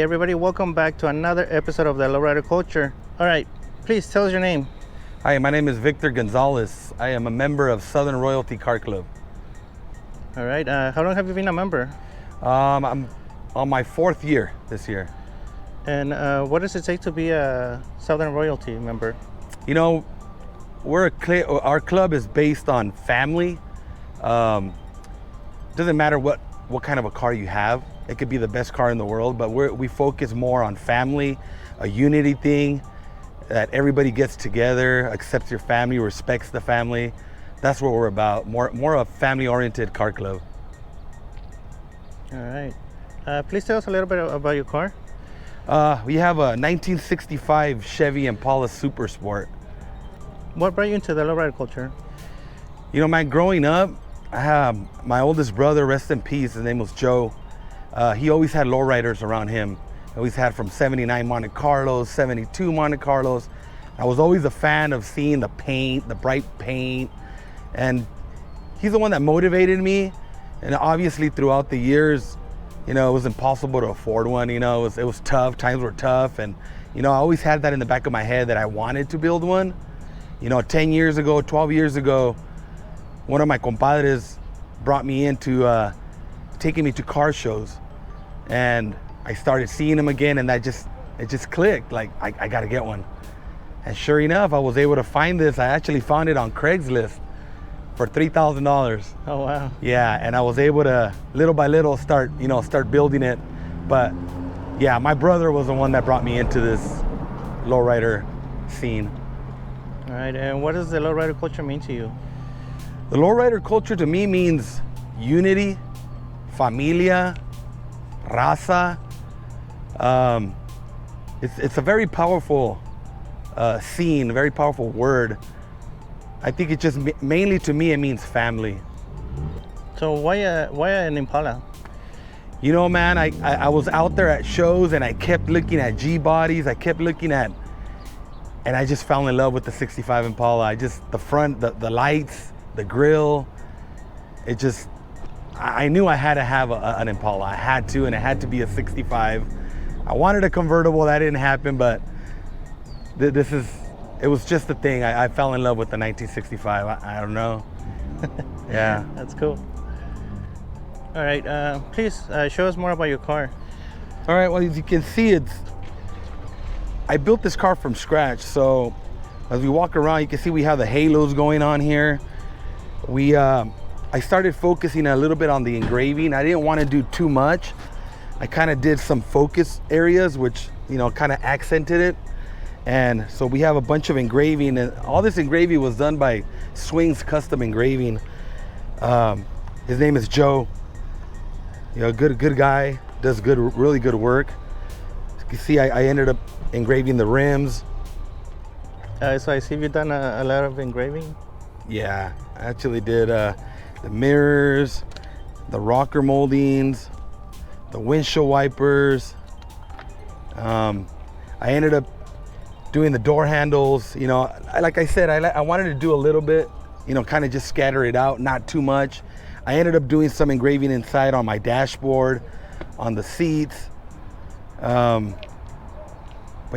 Hey everybody, welcome back to another episode of the LowriderCulture. All right, please tell us your name. Hi, my name is Victor Gonzalez. I am a member of Southern Royalty Car Club. All right, how long have you been a member? I'm on my 4th year this year. And what does it take to be a Southern Royalty member? You know, our club is based on family. Doesn't matter what kind of a car you have. It could be the best car in the world, but we focus more on family, a unity thing, that everybody gets together, accepts your family, respects the family. That's what we're about, more a family-oriented car club. All right. Please tell us a little bit about your car. We have a 1965 Chevy Impala Super Sport. What brought you into the lowrider? You know, man, growing up, I have my oldest brother, rest in peace, his name was Joe. He always had lowriders around him. Always had from 79 Monte Carlos, 72 Monte Carlos. I was always a fan of seeing the paint, the bright paint. And he's the one that motivated me. And obviously throughout the years, you know, it was impossible to afford one. You know, it was tough, times were tough. And, you know, I always had that in the back of my head that I wanted to build one. You know, 10 years ago, 12 years ago, one of my compadres brought me into taking me to car shows. And I started seeing him again, and it just clicked. Like, I gotta get one. And sure enough, I was able to find this. I actually found it on Craigslist for $3,000. Oh wow. Yeah, and I was able to little by little start building it. But yeah, my brother was the one that brought me into this lowrider scene. All right, and what does the lowrider culture mean to you? The lowrider culture to me means unity, familia, raza. It's a very powerful scene, a very powerful word. I think it just mainly to me it means family. So why an Impala? You know, man, I was out there at shows and I kept looking at G bodies. And I just fell in love with the 65 Impala. The front, the lights, the grill. I knew I had to have an Impala. I had to, and it had to be a 65. I wanted a convertible. That didn't happen, but it was just the thing. I fell in love with the 1965. I don't know. Yeah. That's cool. All right, please show us more about your car. All right, well, as you can see, I built this car from scratch. So as we walk around, you can see we have the halos going on here. I started focusing a little bit on the engraving. I didn't want to do too much. I kind of did some focus areas, which, you know, kind of accented it. And so we have a bunch of engraving, and all this engraving was done by Swings Custom Engraving. His name is Joe. You know, good guy, does really good work. As you can see, I ended up engraving the rims. So I see you've done a lot of engraving. Yeah, I actually did the mirrors, the rocker moldings, the windshield wipers. I ended up doing the door handles. You know, like I said, I wanted to do a little bit, you know, kind of just scatter it out, not too much. I ended up doing some engraving inside on my dashboard, on the seats. But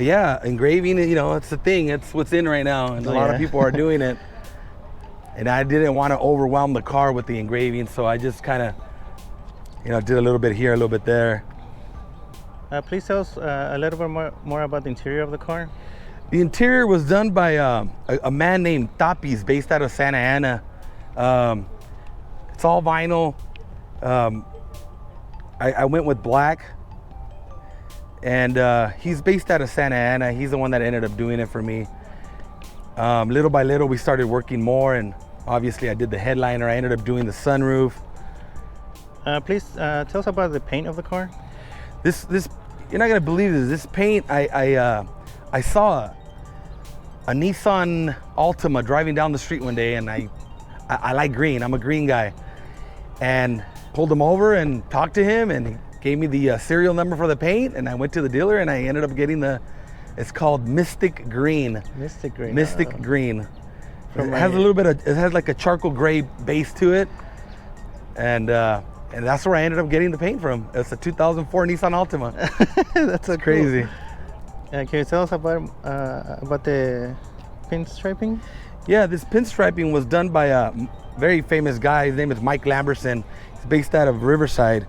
yeah, engraving, you know, it's the thing. It's what's in right now, and a lot of people are doing it. And I didn't want to overwhelm the car with the engraving, so I just kind of, you know, did a little bit here, a little bit there. Please tell us a little bit more about the interior of the car. The interior was done by a man named Tapis, based out of Santa Ana. It's all vinyl. I went with black. And he's based out of Santa Ana. He's the one that ended up doing it for me. Little by little, we started working more, and obviously I did the headliner. I ended up doing the sunroof. Please tell us about the paint of the car. This you're not gonna believe this. This paint, I saw a Nissan Altima driving down the street one day, and I like green. I'm a green guy, and pulled him over and talked to him, and he gave me the serial number for the paint, and I went to the dealer and I ended up getting it's called Mystic Green. Mystic Green. Mystic Green. It has a little bit of, it has like a charcoal gray base to it. And And that's where I ended up getting the paint from. It's a 2004 Nissan Altima. That's so Crazy. Cool. Can you tell us about the pinstriping? Yeah, this pinstriping was done by a very famous guy. His name is Mike Lamberson. He's based out of Riverside.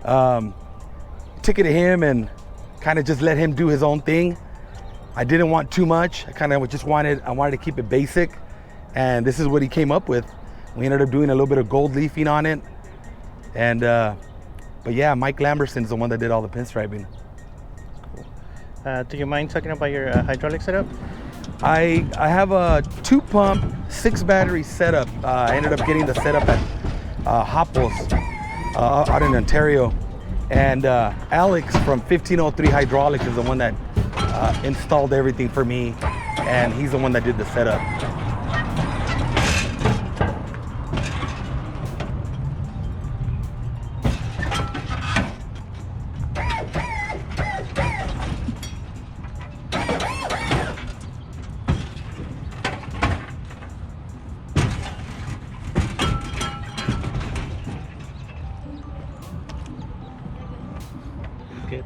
Took it to him and kind of just let him do his own thing. I didn't want too much. I kind of just wanted to keep it basic. And this is what he came up with. We ended up doing a little bit of gold leafing on it. And, but yeah, Mike Lamberson's the one that did all the pinstriping. Cool. Do you mind talking about your hydraulic setup? I have a 2-pump, 6-battery setup. I ended up getting the setup at Hopples out in Ontario. And Alex from 1503 Hydraulics is the one that installed everything for me. And he's the one that did the setup. Good.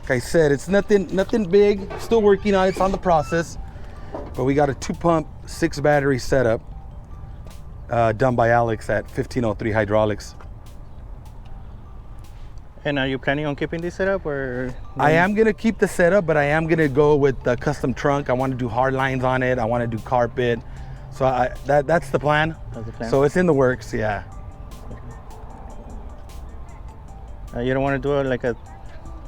Like I said, it's nothing big. Still working on it. It's on the process. But we got a 2-pump, 6-battery setup done by Alex at 1503 Hydraulics. And are you planning on keeping this setup, or? I am gonna keep the setup, but I am gonna go with the custom trunk. I want to do hard lines on it. I want to do carpet. So that's the plan. That's the plan. So it's in the works, yeah. You don't want to do it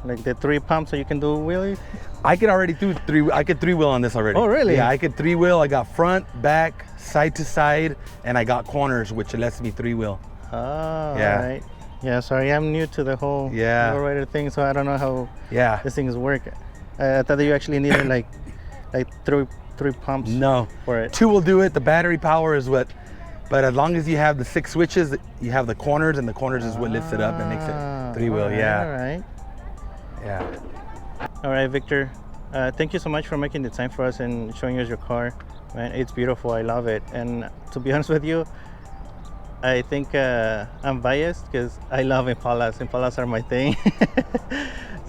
like the 3 pumps so you can do wheelies? I could already do I could 3-wheel on this already. Oh, really? Yeah, I could 3-wheel. I got front, back, side to side, and I got corners, which lets me 3-wheel. Oh, Yeah. all right. Yeah, sorry, I'm new to the whole lowrider thing, so I don't know how these things work. I thought that you actually needed like three pumps. No, for it. 2 will do it. The battery power is what, but as long as you have the 6 switches, you have the corners, and the corners is what lifts it up and makes it 3-wheel. All right, yeah. All right. Yeah. All right, Victor. Thank you so much for making the time for us and showing us your car. Man, it's beautiful. I love it. And to be honest with you, I think I'm biased because I love Impalas. Impalas are my thing.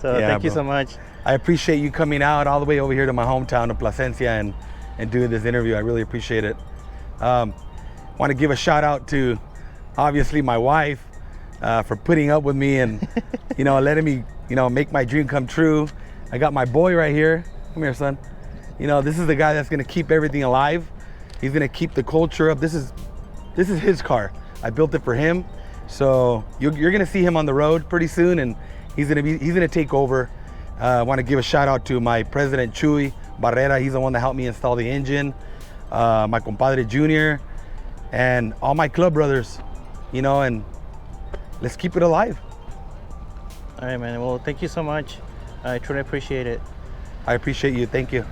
So thank you so much. I appreciate you coming out all the way over here to my hometown of Placencia and doing this interview. I really appreciate it. Want to give a shout out to obviously my wife for putting up with me and letting me make my dream come true. I got my boy right here. Come here, son. This is the guy that's gonna keep everything alive. He's gonna keep the culture up. This is his car. I built it for him. So you're gonna see him on the road pretty soon, and he's gonna take over. I want to give a shout out to my president Chuy Barrera. He's the one that helped me install the engine. My compadre Junior, and all my club brothers. And let's keep it alive. All right, man. Well, thank you so much. I truly appreciate it. I appreciate you. Thank you.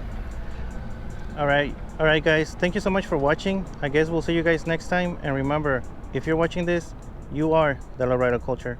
All right, guys. Thank you so much for watching. I guess we'll see you guys next time. And remember, if you're watching this, you are the Lowrider Culture.